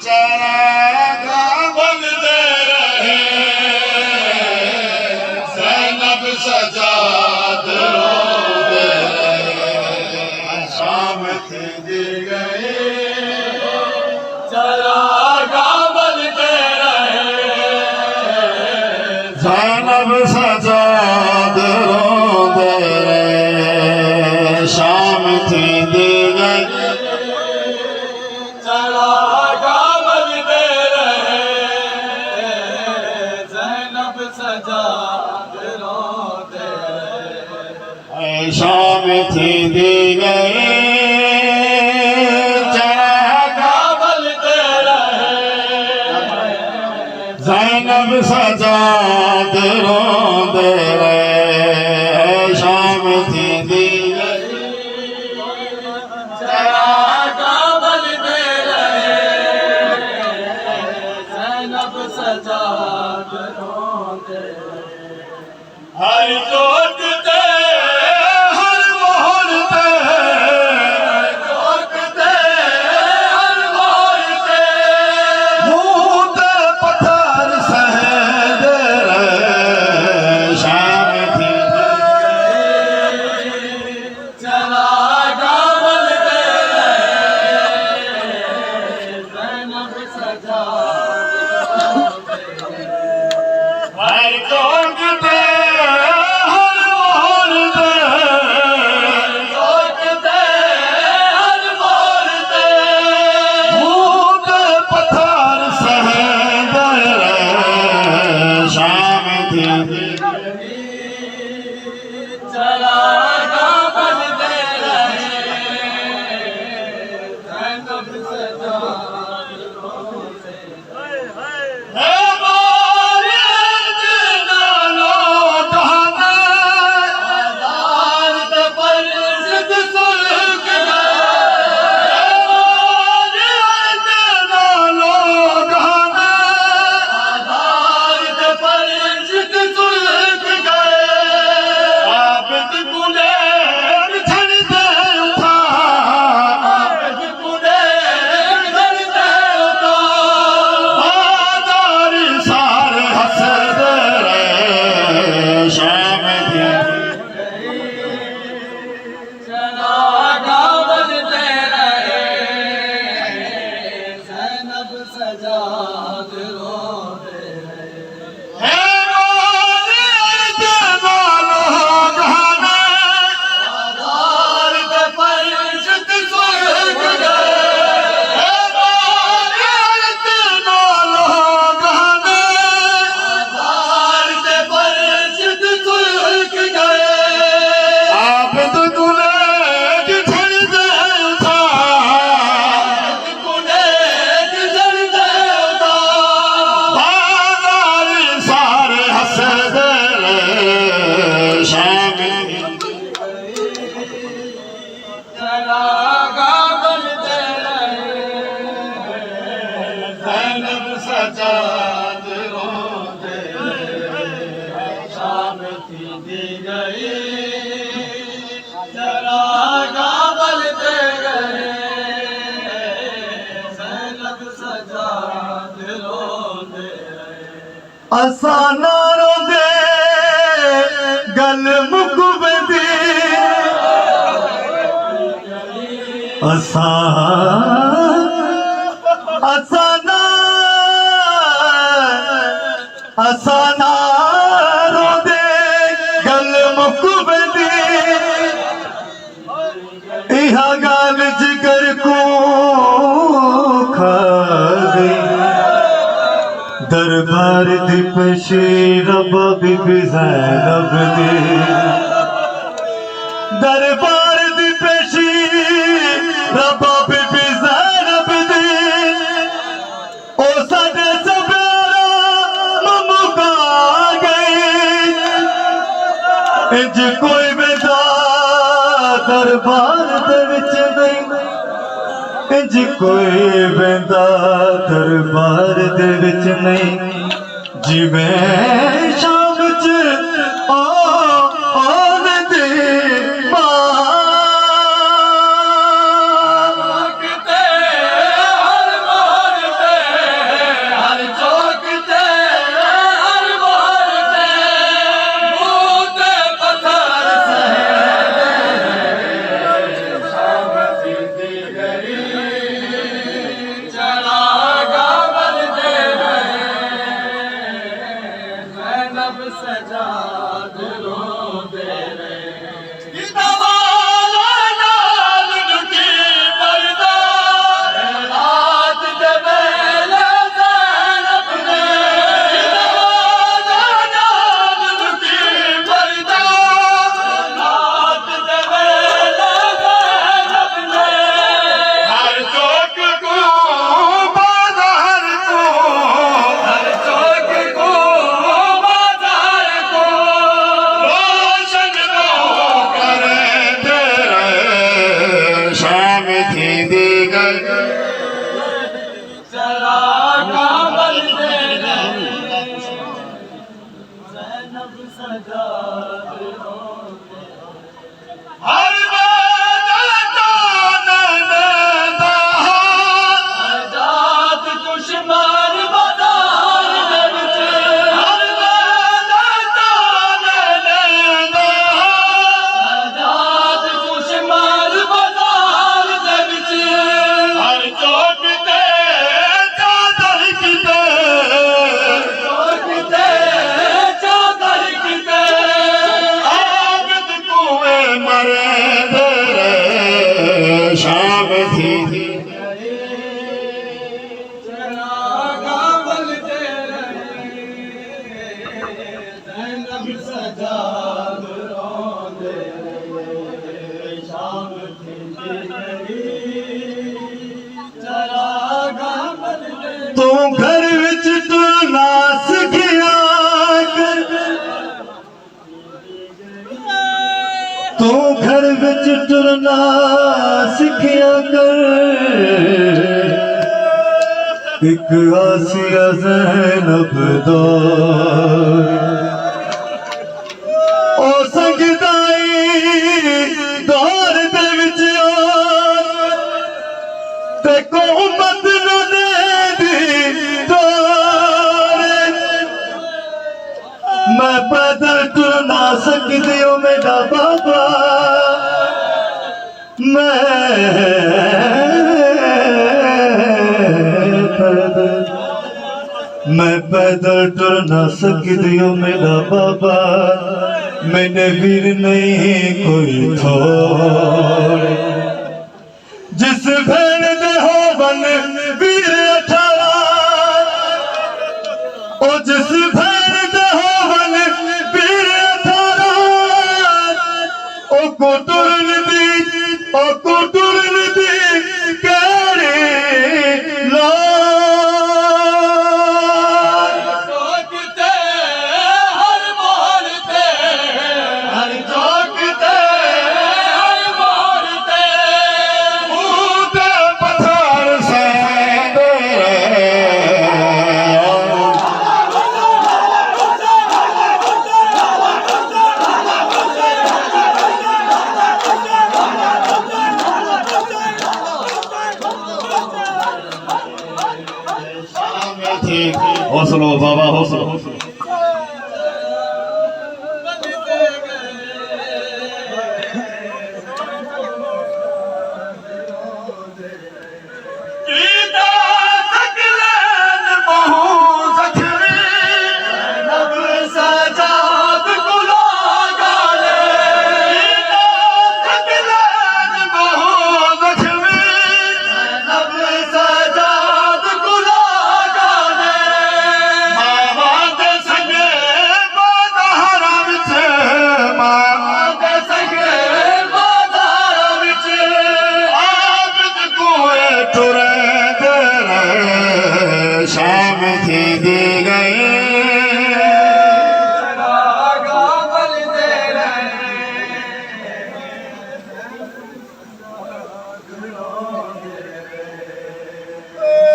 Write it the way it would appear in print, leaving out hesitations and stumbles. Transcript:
चरागा बनते रहे ज़ैनब सजाद रोते रहे शाम थी गई चरागा बनते रहे ज़ैनब सजाद रोते रहे शाम थी गई चरागा बनते रहे ज़ैनब सजाद रोते रहे शाम थी गई चरागा बनते रहे ज़ैनब सजाद रोते रहे शाम थी गई चरागा बनते रहे ज़ैनब सजाद रोते रहे हर चोटते हर मोहरते हर चोटते हर मोहरते मुँह पे पत्थर सहते रहे शाम थी चरागा बनते रहे ज़ैनब सजाद हर चोटते हर मोहरते चोटते हर मोहरते मुँह पे पत्थर सहते रहे शाम थी चरागा बनते रहे ज़ैनब सजाद रोते रहे चरागा बनते रहे ज़ैनब सजाद रोते रहे चरागा बनते रहे ज़ैनब सजाद रोते रहे शाम थी गई चरागा बनते रहे ज़ैनब सजाद रोते रहे असाना रोंदे गल मुकबदी असाना रोंदे गल मुकबदी इहा गाल जिगर को खा गई दरबार दी पेशी रब बीबी ज़ैनब दी दरबार दी पेशी रब बीबी ज़ैनब दी ओ साडे सबेरा मुका गई इंज कोई बेदा दरबार दे विच नहीं इंज कोई बेदा दरबार दे विच नहीं जिवें शाम च थींदी गल चरागा बलदे रहे ज़ैनब सजाद रोंदे हर आजाद दुश्मन बाजार दे विच आजाद दुश्मन बाजार दे विच हर चौक ते चादर किते किते चादर किते आबद कुएं मरे दे शाम थी चरागा बलदे रहे ज़ैनब सजाद रोंदे रहे शाम थींदी रही चरागा बलदे तू घर विच टुरना सिखिया कर तू घर विच टुरना सिखिया कर एक आसिया ज़ैनब दौर ओ संगदाई दौर दे विच ते को उम्मत नू दे दी दौर मैं पैदल टुर ना सकदी ओ मेरा बाबा मैं पैदल टुर ना सकदी ओ मेरा बाबा मैंने वीर नहीं कोई थोड़ जिस भैन दे हो बन वीर 18 ओ जिस भैन दे हो बन वीर 18 ओ को टुरन दी केड़ी लाल चौक ते हर मोड़ ते हर चौक ते हर मोड़ ते मुँह ते पत्थर सैंदे हौसलो बाबा हौसलो